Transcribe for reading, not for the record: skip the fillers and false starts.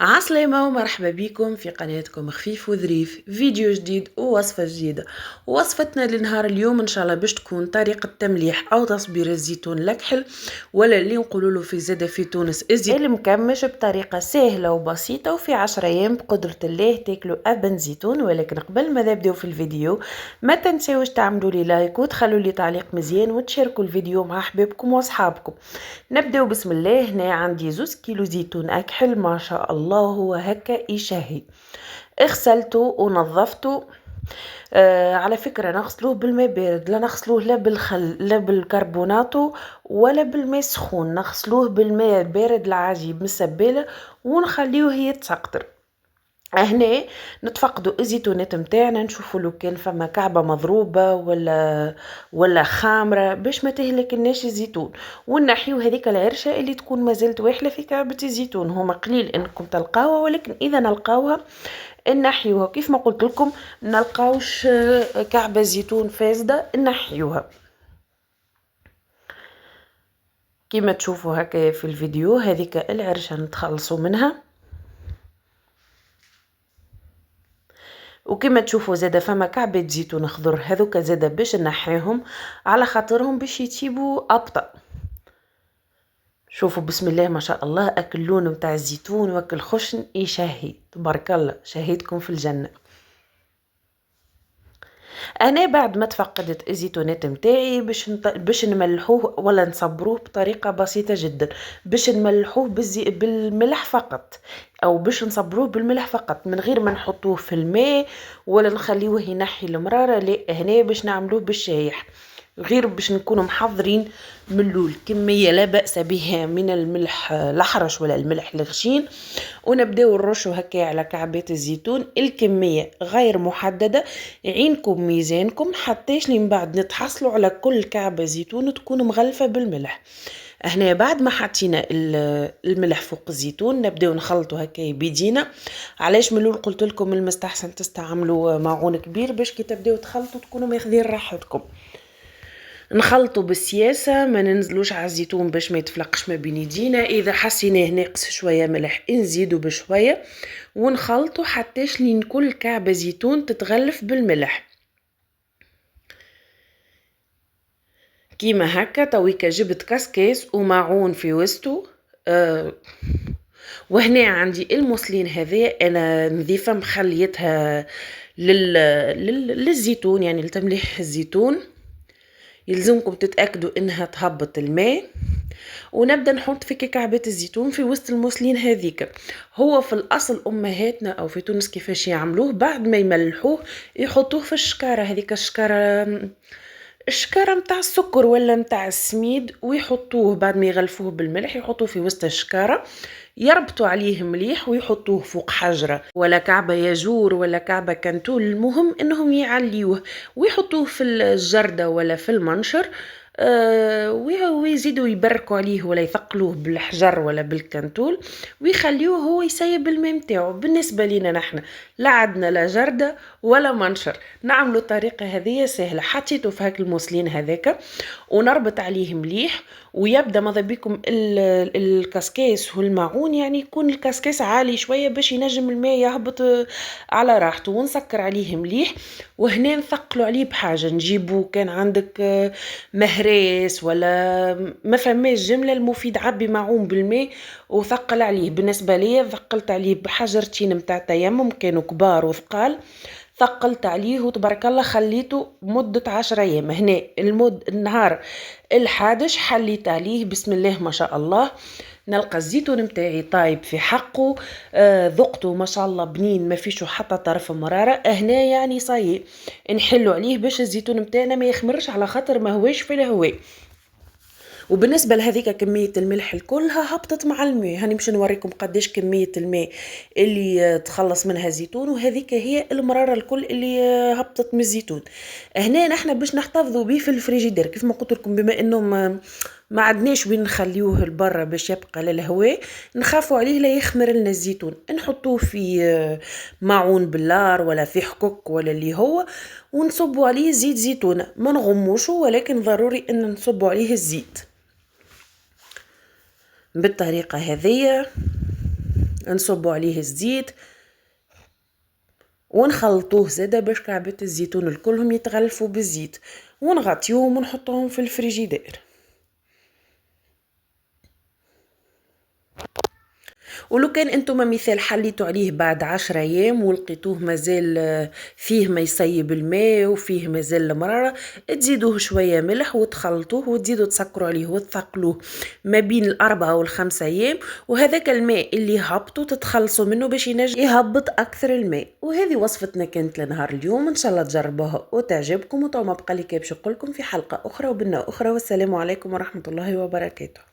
عسلامة ومرحبا بكم في قناتكم خفيف وظريف، فيديو جديد ووصفة جديدة. وصفتنا لنهار اليوم ان شاء الله باش تكون طريقة تمليح او تصبير الزيتون الأكحل، ولا اللي نقولوله في زادة في تونس الزيتون المكمش، بطريقة سهلة وبسيطة وفي 10 ايام بقدرة الله تاكلوا ابن زيتون. ولكن قبل ما نبداو في الفيديو ما تنساوش تعملوا لي لايك وتخلوا لي تعليق مزيان وتشاركوا الفيديو مع حبابكم واصحابكم. نبداو بسم الله. هنا عندي 2 كيلو زيتون أكحل ما شاء الله، هو هكا يشهي. اغسلته ونظفته. على فكرة نغسلوه بالماء بارد، لا نغسلوه لا بالخل لا بالكربوناتو ولا بالماء سخون، نغسلوه بالماء بارد العادي بالسبالة ونخليوه يتسقطر. هنا نتفقدوا الزيتونات نتاعنا، نشوفوا لو كان فما كعبه مضروبه ولا خامره باش ما تهلكناش الزيتون، ونحيو هذيك العرشه اللي تكون مازالت واحله في كعبه الزيتون. هما قليل انكم تلقاوها، ولكن اذا نلقاوها نحيوها. كيف ما قلت لكم نلقاوش كعبه زيتون فاسده نحيوها. كما تشوفوا هكا في الفيديو هذيك العرشه نتخلصوا منها. وكما تشوفوا زاده فما كعبة زيتون خضر، هذوك زاده باش نحيهم على خاطرهم باش يطيبوا ابطا. شوفوا بسم الله ما شاء الله، اكل اللون نتاع الزيتون واكل خشن يشهي تبارك الله، شهيتكم في الجنه. انا بعد ما تفقدت الزيتونات نتاعي باش نملحوه ولا نصبروه بطريقه بسيطه جدا، باش نملحوه بالملح فقط، او باش نصبروه بالملح فقط من غير ما نحطوه في الماء ولا نخليوه ينحي المراره. لا، هنا باش نعملوه بالشايح، غير باش نكونوا محضرين من الاول كميه لا باس بها من الملح الاحرش ولا الملح الغشين، ونبداو نرشوا هكا على كعبات الزيتون. الكميه غير محدده، عينكم ميزانكم، حتىش من بعد نتحصلوا على كل كعبه زيتون تكون مغلفه بالملح. هنا بعد ما حطينا الملح فوق الزيتون نبداو نخلطوا هكا بيدينا. علاش من الاول قلت لكم المستحسن تستعملوا معون كبير باش كي تبداو تخلطوا تكونوا ماخذين راحتكم. نخلطوا بالسياسه، ما ننزلوش على الزيتون باش ما يتفلقش ما بين يدينا. اذا حسيناه ناقص شويه ملح نزيدوا بشويه ونخلطوا حتىش لين كل كعبه زيتون تتغلف بالملح. كيما هكا تويكا جبت كاسكاس ومعون في وسطه. وهنا عندي الموسلين هذا انا نظيفه مخليتها للزيتون، يعني لتمليح الزيتون. يلزمكم تتأكدوا انها تهبط الماء، ونبدأ نحط في كعبات الزيتون في وسط الموسلين هذيك. هو في الأصل أمهاتنا أو في تونس كيفاش يعملوه، بعد ما يملحوه يحطوه في الشكارة، هذيك الشكارة متاع السكر ولا متاع السميد، ويحطوه بعد ما يغلفوه بالملح يحطوه في وسط الشكارة، يربطوا عليه مليح ويحطوه فوق حجرة ولا كعبة ياجور ولا كعبة كنتول. المهم انهم يعليوه ويحطوه في الجردة ولا في المنشر. ويزيدوا يبركوا عليه ولا يثقلوه بالحجر ولا بالكنتول ويخليوه هو يسيب الماء نتاعو. بالنسبه لينا نحنا لا عندنا لا جرده ولا منشر، نعملوا الطريقه هذه سهله. حطيته في هاك الموسلين هذاك ونربط عليه مليح، ويبدا ماذا بكم الكاسكاس والمعون، يعني يكون الكاسكاس عالي شويه باش ينجم الماء يهبط على راحته، ونسكر عليه مليح. وهنا نثقلوا عليه بحاجه، نجيبوا كان عندك مهراس ولا ما فماش جمله المفيد عبي معون بالماء وثقل عليه. بالنسبه لي ثقلت عليه بحجرتين متاع تيمم كانوا كبار وثقال، ثقلت عليه وتبارك الله خليته مدة 10 أيام. هنا النهار ال11 حليت عليه بسم الله ما شاء الله، نلقى الزيتون متاعي طايب في حقه. ذقته ما شاء الله بنين، ما فيش حتى طرف مرارة. هنا يعني صاي نحلو عليه باش الزيتون متاعنا ما يخمرش على خاطر ما هواش في الهواء. وبالنسبه لهذيك كميه الملح الكلها هبطت مع الماء. هاني باش نوريكم قداش كميه الماء اللي تخلص منها الزيتون، وهذيك هي المراره الكل اللي هبطت من الزيتون. هنا نحن باش نحتفظوا به في الفريجيدير كيف ما قلت لكم، بما انه ما عدناش وين نخليوه لبرا باش يبقى للهواء، نخافوا عليه لا يخمر لنا الزيتون، نحطوه في معون بلار ولا في حكوك ولا اللي هو، ونصبوا عليه زيت زيتون. ما نغموشه، ولكن ضروري ان نصبوا عليه الزيت بالطريقه هذه. نصبوا عليه الزيت ونخلطوه زاده باش كعبات الزيتون الكلهم يتغلفوا بالزيت، ونغطيوهم ونحطوهم في الفريجيدير. ولو كان انتم مثال حليتوا عليه بعد 10 ايام ولقيتوه مازال فيه ما يسيب الماء وفيه مازال المرارة، تزيدوه شوية ملح وتخلطوه وتزيدوا تسكروا عليه وتثقلوه ما بين الأربعة والخمسة ايام، وهذاك الماء اللي هبطوا تتخلصوا منه باش ينجم يهبط اكثر الماء. وهذه وصفتنا كانت لنهار اليوم، ان شاء الله تجربوها وتعجبكم. وطبعا ما بقى لي كيف نقولكم في حلقة اخرى وبنا اخرى، والسلام عليكم ورحمة الله وبركاته.